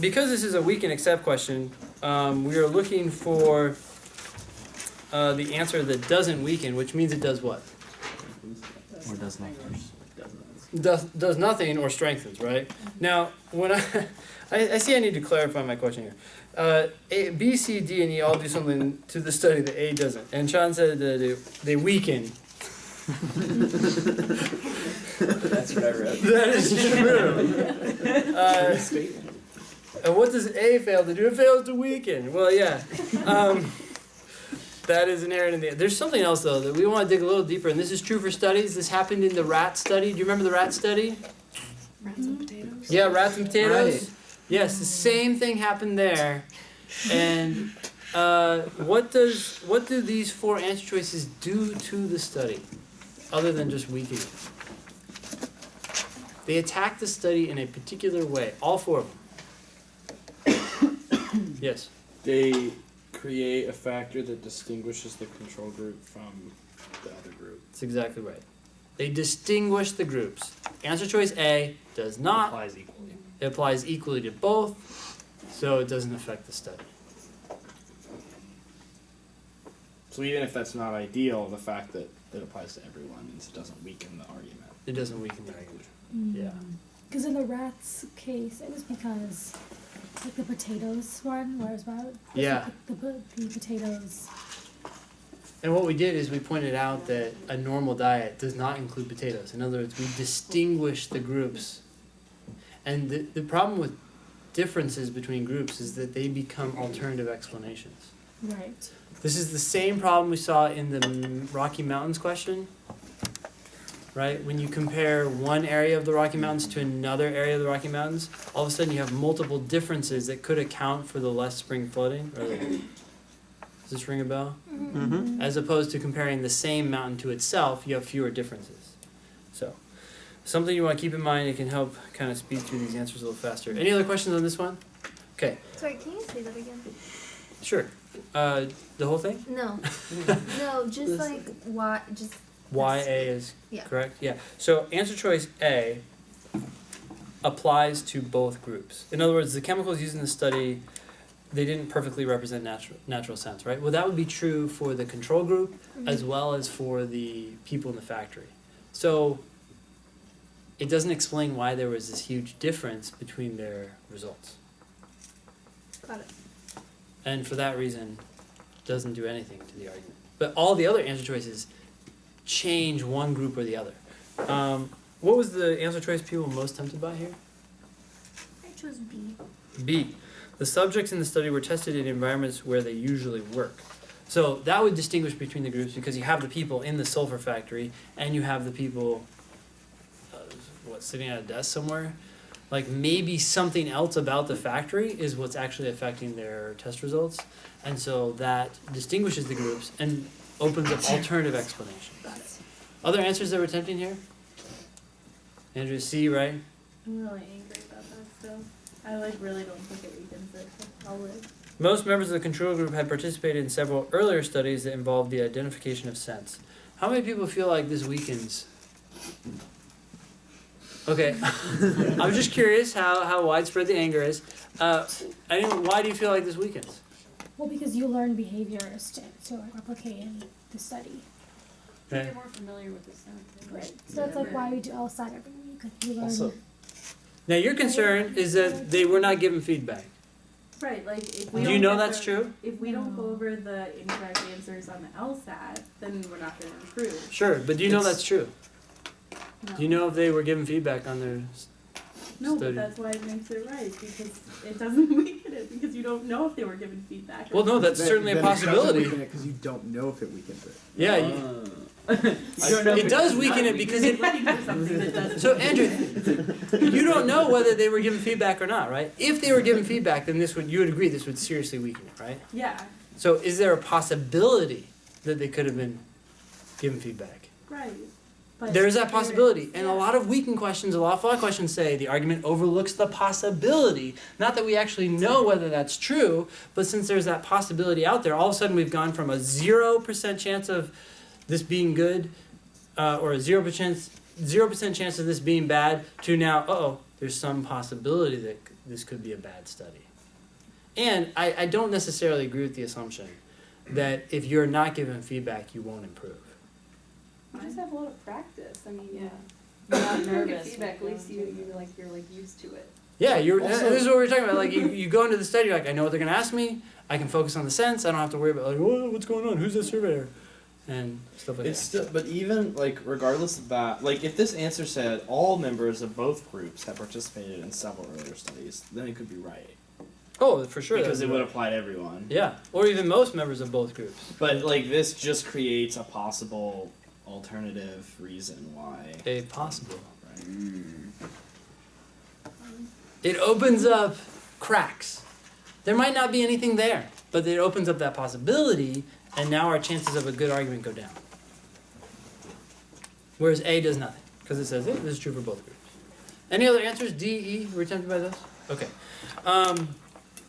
because this is a weaken except question, we are looking for the answer that doesn't weaken, which means it does what? Or does nothing. Does nothing or strengthens, right? Now, when I see I need to clarify my question here. A, B, C, D, and E all do something to the study that A doesn't. And Sean said that they weaken. That's what I read. That is true. And what does A fail to do? It fails to weaken. Well, yeah. That is inherent in the... There's something else, though, that we want to dig a little deeper. And this is true for studies. This happened in the rat study. Do you remember the rat study? Rats and potatoes? Yeah, rats and potatoes. Right. Yes, the same thing happened there. And what do these four answer choices do to the study, other than just weakening it? They attack the study in a particular way. All four of them. Yes. They create a factor that distinguishes the control group from the other group. That's exactly right. They distinguish the groups. Answer choice A does not. Applies equally. It applies equally to both, so it doesn't affect the study. So even if that's not ideal, the fact that it applies to everyone means it doesn't weaken the argument. It doesn't weaken the argument. Yeah. Because in the rats case, it was because like the potatoes one, where it was about Yeah. the potatoes. And what we did is we pointed out that a normal diet does not include potatoes. In other words, we distinguish the groups. And the problem with differences between groups is that they become alternative explanations. Right. This is the same problem we saw in the Rocky Mountains question, right? When you compare one area of the Rocky Mountains to another area of the Rocky Mountains, all of a sudden you have multiple differences that could account for the less spring flooding. Does this ring a bell? Mm-hmm. As opposed to comparing the same mountain to itself, you have fewer differences. So, something you want to keep in mind, it can help kind of speed through these answers a little faster. Any other questions on this one? Okay, Sorry, can you say that again? sure. The whole thing? No. No, just like why, just... Why A is Yeah. correct? Yeah. So answer choice A applies to both groups. In other words, the chemicals used in the study, they didn't perfectly represent natural scents, right? Well, that would be true for the control group as well as for the people in the factory. So it doesn't explain why there was this huge difference between their results. Got it. And for that reason, doesn't do anything to the argument. But all the other answer choices change one group or the other. What was the answer choice people most tempted by here? I chose B. B. The subjects in the study were tested in environments where they usually work. So that would distinguish between the groups because you have the people in the sulfur factory and you have the people, sitting at a desk somewhere. Like maybe something else about the factory is what's actually affecting their test results. And so that distinguishes the groups and opens up alternative explanations. Other answers that were tempting here? Andrew, C, right? I'm really angry about that still. I really don't think it weakens it. I'll live. Most members of the control group had participated in several earlier studies that involved the identification of scents. How many people feel like this weakens? Okay, I'm just curious how widespread the anger is. Why do you feel like this weakens? Well, because you learn behaviors to replicate in the study. Okay. You're more familiar with the sound. Right. So that's like why we do LSAT every week. Like you learn. Also, Now your concern is that they were not given feedback. Right, like if we Do don't you know get that's the- true? If we don't go over the incorrect answers on the LSAT, then we're not going to improve. Sure, but do you know It's- that's true? No. Do you know if they were given feedback on their No, study? but that's why it makes it right, because it doesn't weaken it, because you don't know if they were given feedback. Well, no, that's certainly a possibility. Because you don't know if it weakens it. Yeah, it does weaken it because it. Something that doesn't. So Andrew, you don't know whether they were given feedback or not, right? If they were given feedback, then you would agree this would seriously weaken it, right? Yeah, So is there a possibility that they could have been given feedback? right. But There is that there possibility. is, And yeah. a lot of weakened questions, a lot of flawed questions say the argument overlooks the possibility. Not that we actually know whether that's true, but since there's that possibility out there, all of a sudden we've gone from a 0% chance of this being good, or a 0% chance of this being bad, to now, there's some possibility that this could be a bad study. And I don't necessarily agree with the assumption that if you're not given feedback, you won't improve. You just have a lot of practice. I mean, Yeah. You're not you get nervous. feedback. At with least going through you're like used to it. Yeah, Also- this is what we're talking about. Like you go into the study, you're like, I know what they're gonna ask me. I can focus on the sense. I don't have to worry about like, what's going on? Who's the surveyor? And stuff like It's that. still, but even like regardless of that, like if this answer said all members of both groups have participated in several earlier studies, then it could be right Oh, for sure. because that it would right. apply to everyone. Yeah, or even most members of both groups. But like this just creates a possible alternative reason why. A possible. Right. It opens up cracks. There might not be anything there, but it opens up that possibility, and now our chances of a good argument go down. Whereas A does nothing, because it says, hey, this is true for both groups. Any other answers? D, E, were you tempted by those? Okay.